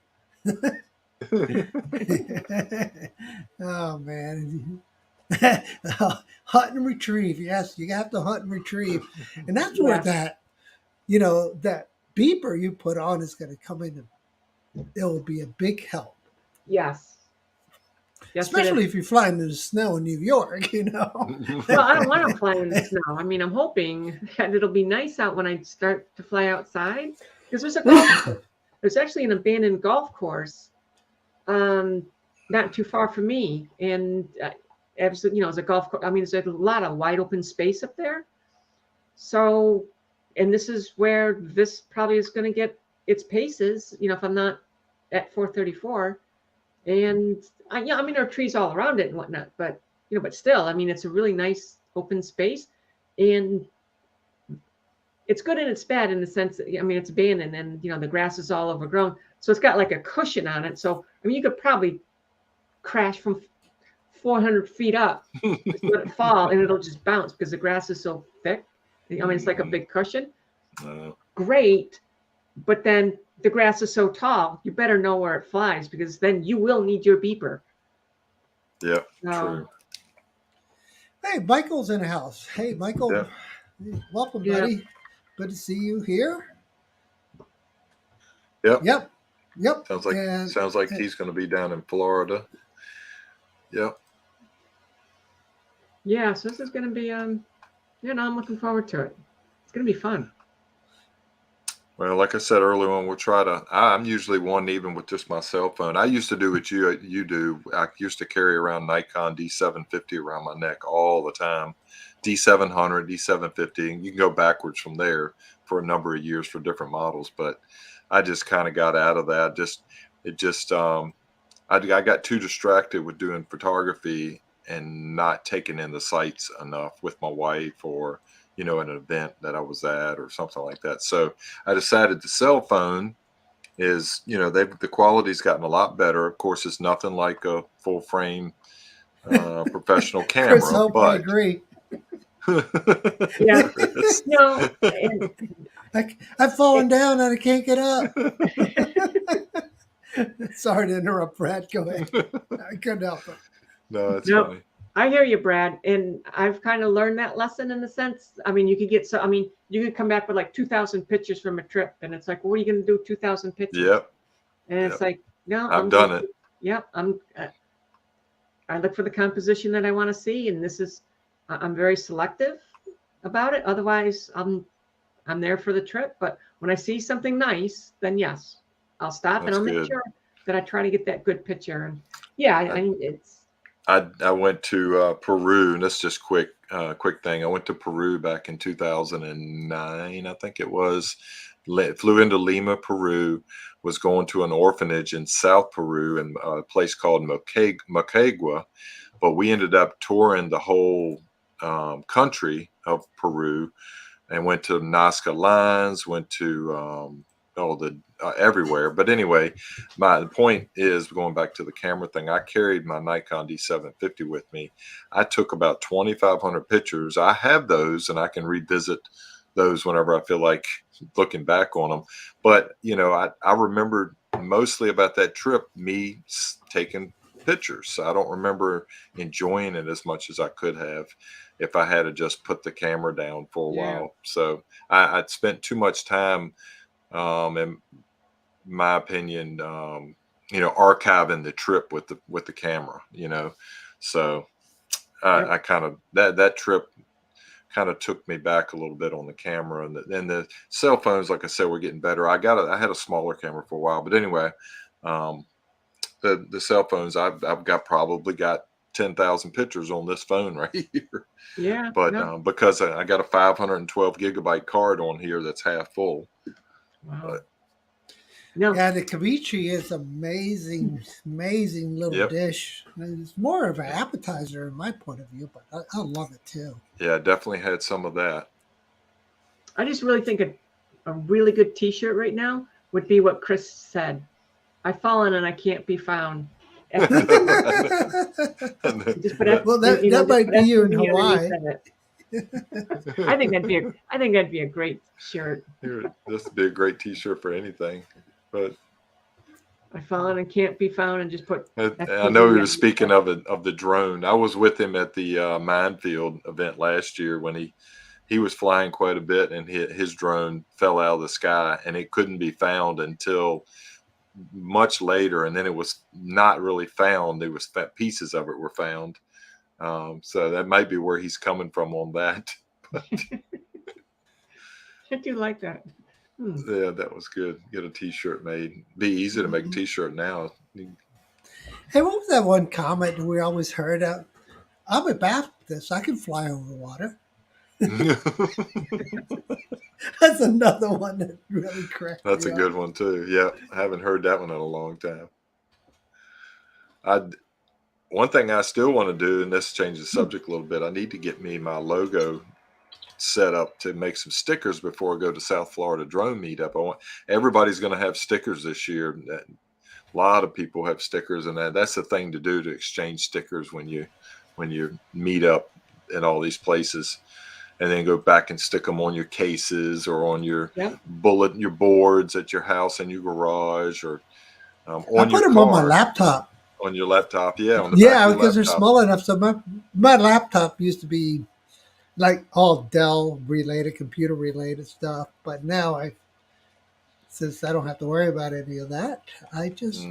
Oh, man. Hunt and retrieve. Yes, you have to hunt and retrieve. And that's where that beeper you put on is going to come in. It will be a big help. Yes. Especially if you're flying in the snow in New York, Well, I don't want to fly in the snow. I mean, I'm hoping that it'll be nice out when I start to fly outside. Because there's actually an abandoned golf course not too far from me. And it's a golf course. I mean, there's a lot of wide open space up there. So, and this is where this probably is going to get its paces, if I'm not at 434. And there are trees all around it and whatnot, but still, it's a really nice open space, and it's good and it's bad in the sense that, it's abandoned and, the grass is all overgrown. So it's got like a cushion on it. So, you could probably crash from 400 feet up, just let it fall, and it'll just bounce because the grass is so thick. It's like a big cushion. Great. But then the grass is so tall, you better know where it flies, because then you will need your beeper. Yeah, true. Hey, Michael's in the house. Hey, Michael. Yeah. Welcome, buddy. Good to see you here. Yep. Yep. Sounds like he's going to be down in Florida. Yep. Yeah, so this is going to be, I'm looking forward to it. It's going to be fun. Well, like I said earlier on, I'm usually one even with just my cell phone. I used to do what you do. I used to carry around Nikon D750 around my neck all the time. D700, D750, and you can go backwards from there for a number of years for different models. But I just kind of got out of that. I got too distracted with doing photography and not taking in the sights enough with my wife or an event that I was at or something like that. So I decided the cell phone is, the quality's gotten a lot better. Of course, it's nothing like a full frame professional camera. Chris Hope, I agree. Yeah. I've fallen down and I can't get up. Sorry to interrupt, Brad. Go ahead. I couldn't help it. No, it's funny. I hear you, Brad. And I've kind of learned that lesson in the sense, you could come back with like 2,000 pictures from a trip. And it's like, well, what are you going to do with 2,000 pictures? Yep. And it's like, no. I've done it. Yep. I look for the composition that I want to see. And I'm very selective about it. Otherwise, I'm I'm there for the trip, but when I see something nice, then yes, I'll stop and That's I'll make good. sure that I try to get that good picture. And yeah, I it's I went to Peru, and that's just quick thing. I went to Peru back in 2009, I think it was. Flew into Lima, Peru. Was going to an orphanage in South Peru, in a place called Moquegua. But we ended up touring the whole country of Peru, and went to Nazca Lines, went to everywhere. But anyway, the point is, going back to the camera thing, I carried my Nikon D750 with me. I took about 2,500 pictures. I have those, and I can revisit those whenever I feel like looking back on them. But, you know, I remember mostly about that trip, me taking pictures. I don't remember enjoying it as much as I could have if I had to just put the camera down for a while. So I'd spent too much time, in my opinion, you know, archiving the trip with the camera, you know. So I kind of, that trip kind of took me back a little bit on the camera, and the cell phones, like I said, were getting better. I had a smaller camera for a while, but anyway, the cell phones, I've probably got 10,000 pictures on this phone right here. yeah. But because I got a 512 gigabyte card on here that's half full. Wow. But, No. Yeah, the ceviche is amazing little dish. It's more of an appetizer in my point of view, but I love it too. yeah, definitely had some of that. I just really think a really good T-shirt right now would be what Chris said. I've fallen and I can't be found. Well, that might be you in Hawaii. I think that'd be a great shirt. This would be a great T-shirt for anything. But I've fallen and can't be found, and just put. I know he was speaking of the drone. I was with him at the minefield event last year when he was flying quite a bit, and his drone fell out of the sky, and it couldn't be found until much later, and then it was not really found. There was pieces of it were found. So that might be where he's coming from on that. I do like that. Yeah, that was good. Get a T-shirt made. Be easy to make a T-shirt now. Hey, what was that one comment that we always heard of? I'm a Baptist. I can fly over water. That's another one that really cracked me That's a up. good one too. Yeah, I haven't heard that one in a long time. One thing I still want to do, and this changes the subject a little bit, I need to get me my logo set up to make some stickers before I go to South Florida Drone Meetup. Everybody's going to have stickers this year. A lot of people have stickers, and that's the thing to do, to exchange stickers when you meet up in all these places, and then go back and stick them on your cases or on your your boards at your house and your garage, or on I put them on my laptop. On your laptop, yeah. On the yeah, because they're small enough. So my laptop used to be like all Dell related, computer related stuff, but now since I don't have to worry about any of that, I just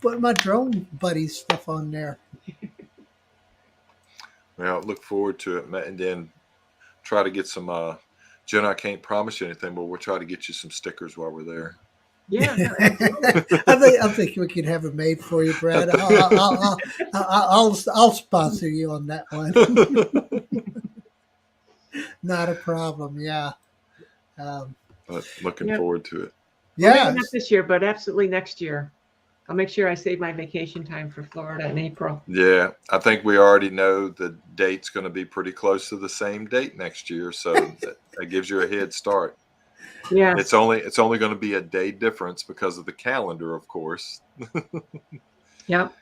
put my drone buddy stuff on there. Well, look forward to it, and then try to get some. Jenna, I can't promise you anything, but we'll try to get you some stickers while we're there. Yeah, I think we can have it made for you, Brad. I'll sponsor you on that one. Not a problem. Yeah. But looking forward to it. Yeah. Maybe not this year, but absolutely next year. I'll make sure I save my vacation time for Florida in April. Yeah, I think we already know the date's going to be pretty close to the same date next year, so that gives you a head start. Yeah, it's only going to be a day difference because of the calendar, of course. Yep.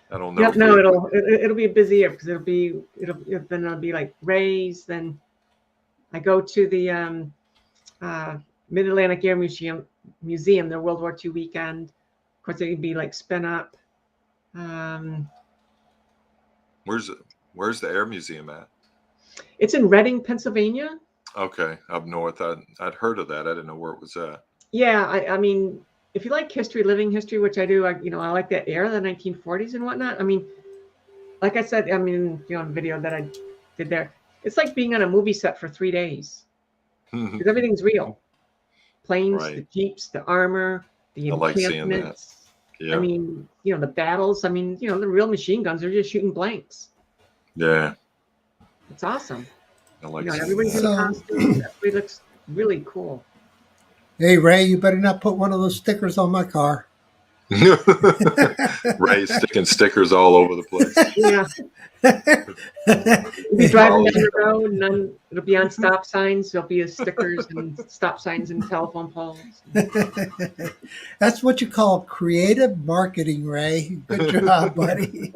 I don't know. Yep. No, it'll be a busy year because it'll be like Ray's. Then I go to the Mid-Atlantic Air Museum, the World War II weekend. Of course, it could be like spin up. Where's the Air Museum at? It's in Reading, Pennsylvania. Okay, up north. I'd heard of that. I didn't know where it was at. Yeah, I mean, if you like history, living history, which I do, I like that era, the 1940s and whatnot. I mean, like I said, the video that I did there, it's like being on a movie set for 3 days because everything's real. Planes, Right. the jeeps, the armor, the I like seeing that. encampments. Yeah. I mean, the battles. I mean, the real machine guns are just shooting blanks. Yeah. It's awesome. I like And seeing everybody's in that. costumes. Everybody looks really cool. Hey, Ray, you better not put one of those stickers on my car. Ray sticking stickers all over the place. Yeah. You'll be driving down the road, and then it'll be on stop signs. There'll be stickers and stop signs and telephone poles. That's what you call creative marketing, Ray. Good job, buddy.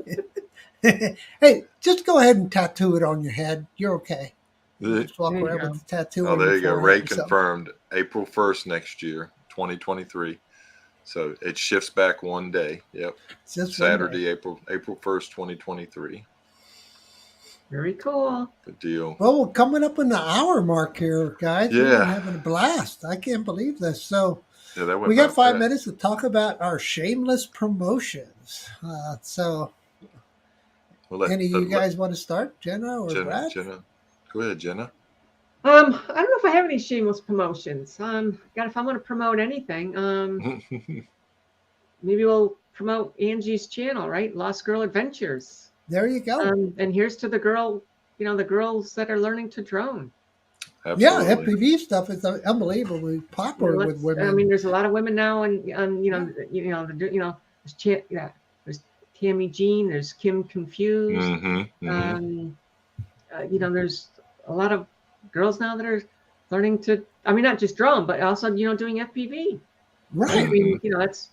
Hey, just go ahead and tattoo it on your head. You're okay. Just walk There you around go. with the tattoo. Oh, on there your you go. forehead Ray or something. confirmed April 1st next year, 2023. So it shifts back one day. Yep. It's just one day. Saturday, April 1st, 2023. Very cool. Good deal. Well, we're coming up on the hour mark here, guys. Yeah. We're having a blast. I can't believe this. So Yeah, that went we got by 5 fast. minutes to talk about our shameless promotions. So We'll let- any of you let- guys want to start, Jenna or Brad? Jenna. Go ahead, Jenna. I don't know if I have any shameless promotions. God, if I'm going to promote anything, maybe we'll promote Angie's channel, right? Lost Girl Adventures. There you go. And here's to the girl, the girls that are learning to drone. Yeah, Absolutely. FPV stuff is unbelievably popular with women. I mean, there's a lot of women now, and there's Tammy Jean, there's Kim Confused. There's a lot of girls now that are learning to. I mean, not just drone, but also doing FPV. Right. I mean, that's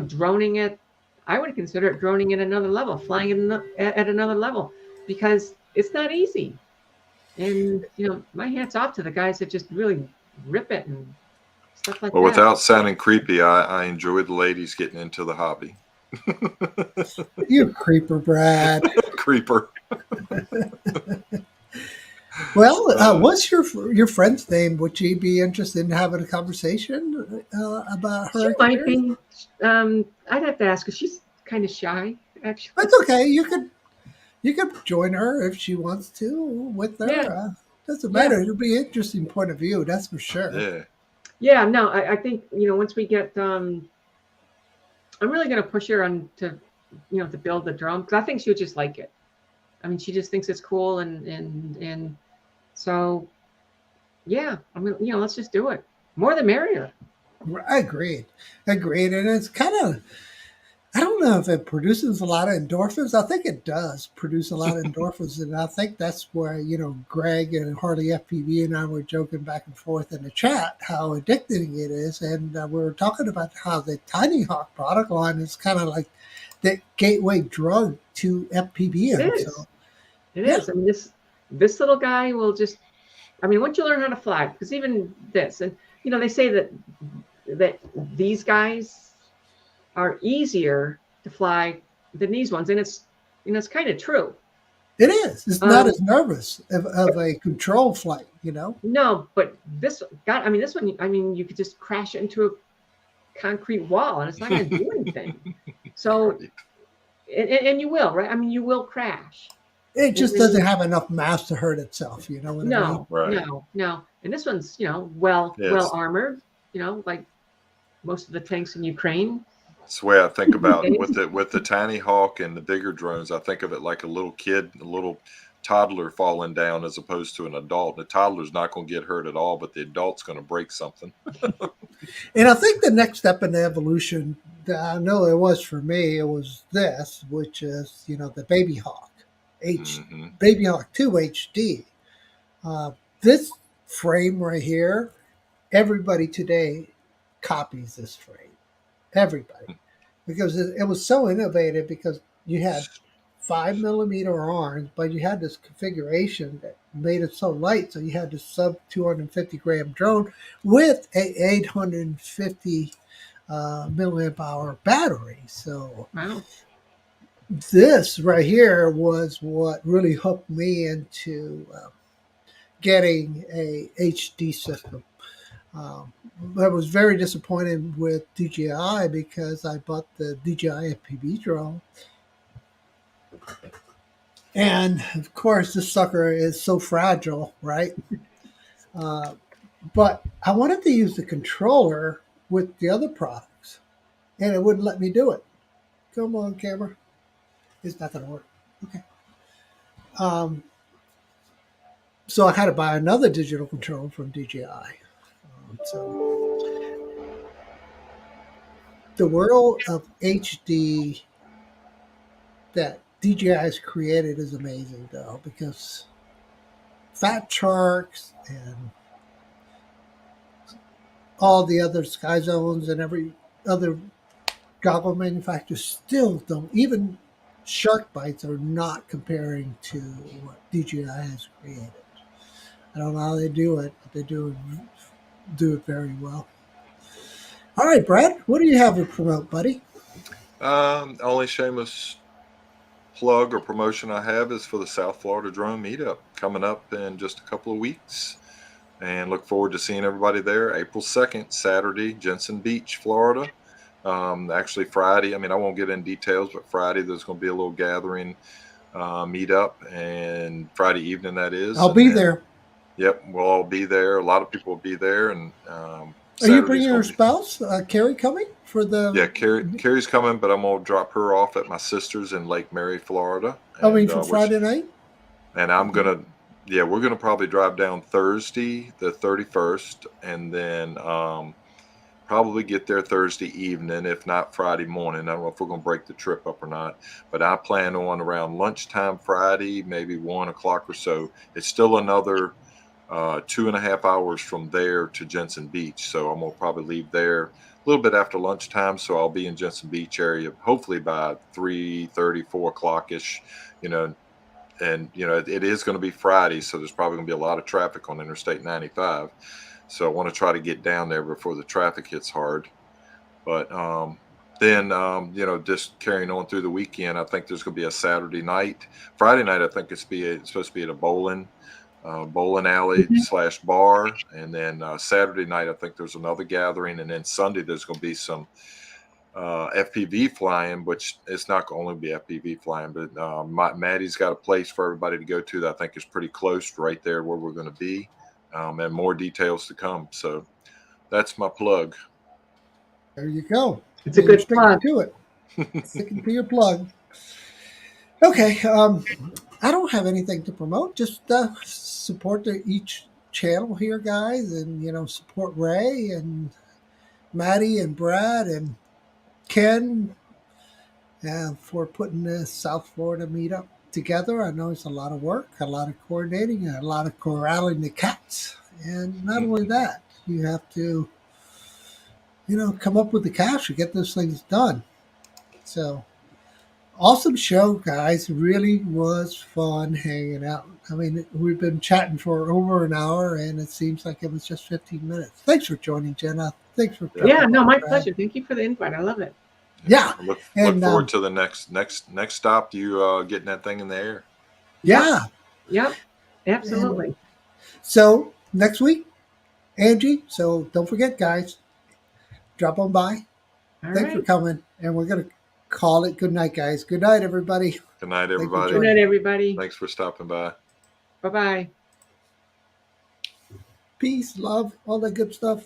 droning at. I would consider it droning at another level, flying at another level, because it's not easy. And my hat's off to the guys that just really rip it and stuff like Well, that. without sounding creepy, I enjoy the ladies getting into the hobby. You creeper, Brad. Creeper. Well, what's your friend's name? Would she be interested in having a conversation about her? She might be. I'd have to ask her. She's kind of shy, actually. That's okay. You could join her if she wants to with her. Yeah. Doesn't matter. It'll be an interesting point of view. That's for sure. Yeah. Yeah. No, I think once we get. I'm really going to push her on to build the drone, because I think she would just like it. I mean, she just thinks it's cool, and so yeah. I mean, let's just do it. More the merrier. Agreed. And it's kind of, I don't know if it produces a lot of endorphins. I think it does produce a lot of endorphins. And I think that's where, Greg and Harley FPV and I were joking back and forth in the chat how addicting it is. And we were talking about how the Tiny Hawk product line is kind of like the gateway drug to FPV. It is. It is. I mean, this little guy will just, I mean, once you learn how to fly, because even this, and they say that these guys are easier to fly than these ones, and it's kind of true. It is. It's not as nervous of a control flight, No, but this one, I mean, you could just crash it into a concrete wall, and it's not going to do anything. So, and you will, right? I mean, you will crash. It just doesn't have enough mass to hurt itself, what I mean? No, Right. no. And this one's, well armored, like most of the tanks in Ukraine. That's the way I think about it. With the Tiny Hawk and the bigger drones. I think of it like a little kid, a little toddler falling down as opposed to an adult. The toddler's not going to get hurt at all, but the adult's going to break something. And I think the next step in the evolution, I know it was for me, it was this, which is, the Baby Hawk. Baby Hawk 2 HD. This frame right here, everybody today copies this frame. Everybody. Because it was so innovative, because you had 5mm arms, but you had this configuration that made it so light. So you had this sub 250 gram drone with a 850 milliamp hour battery. So Wow. this right here was what really hooked me into getting a HD system. I was very disappointed with DJI because I bought the DJI FPV drone, And of course, this sucker is so fragile, right? Uh, but I wanted to use the controller with the other products, and it wouldn't let me do it. Come on, camera. It's not going to work. Okay. Um, so I had to buy another digital controller from DJI. So the world of HD that DJI has created is amazing, though, because Fat Sharks and all the other Sky Zones and every other goggle manufacturers still don't. Even Shark Bites are not comparing to what DJI has created. I don't know how they do it, but they do it very well. All right, Brad, what do you have to promote, buddy? Only shameless plug or promotion I have is for the South Florida Drone Meetup coming up in just a couple of weeks. And look forward to seeing everybody there. April 2nd, Saturday, Jensen Beach, Florida. Actually, Friday, I mean, I won't get in details, but Friday there's going to be a little gathering meetup, and Friday evening that is. I'll be there. Yep, we'll all be there. A lot of people will be there. And are you bringing your spouse, Carrie, coming for the? Yeah, Carrie's coming, but I'm gonna drop her off at my sister's in Lake Mary, Florida. I mean, for Friday night. And I'm gonna, yeah, we're gonna probably drive down Thursday, the 31st, and then probably get there Thursday evening, if not Friday morning. I don't know if we're gonna break the trip up or not, but I plan on around lunchtime Friday, maybe 1 o'clock or so. It's still another 2.5 hours from there to Jensen Beach, so I'm gonna probably leave there a little bit after lunchtime, so I'll be in Jensen Beach area hopefully by 3:30, 4 o'clock ish, you know. And you know, it is going to be Friday, so there's probably going to be a lot of traffic on Interstate 95. So I want to try to get down there before the traffic hits hard. But then you know, just carrying on through the weekend, I think there's going to be a Saturday night. Friday night, I think it's supposed to be at a bowling alley / bar, and then Saturday night I think there's another gathering, and then Sunday there's going to be some FPV flying, which it's not going to only be FPV flying, but Maddie's got a place for everybody to go to that I think is pretty close right there where we're going to be, and more details to come. So that's my plug. There you go. It's a good plug. To it. Sticking to your plug. Okay. I don't have anything to promote. Just support each channel here, guys, and you know, support Ray and Maddie and Brad and Ken for putting this South Florida meetup together. I know it's a lot of work, a lot of coordinating, and a lot of corralling the cats. And not only that, you have to, you know, come up with the cash to get those things done. So awesome show, guys. Really was fun hanging out. I mean, we've been chatting for over an hour, and it seems like it was just 15 minutes. Thanks for joining, Jenna. Thanks for my pleasure. Thank you for the invite. I love it. Yeah. Look forward to the next stop. You getting that thing in the air? Yeah. Yep. Absolutely. And so next week, Angie. So don't forget, guys. Drop on by. Thanks for coming, and we're gonna call it good night, guys. Good night, everybody. Good night, everybody. Good night, everybody. Thanks for stopping by. Bye-bye. Peace, love, all that good stuff.